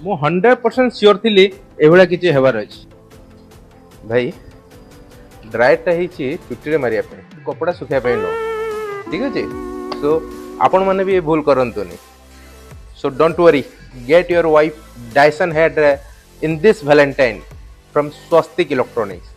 मु 100% श्योर थिली एभला किछि हेबार अछि भाई ड्राइटा हिची चुट्टी रे मारिया पे कपड़ा सुखाया पे नो ठीक अछि सो आपण माने भी भूल करंतुनी so don't worry get your wife Dyson hair dryer in this valentine from Swastik electronics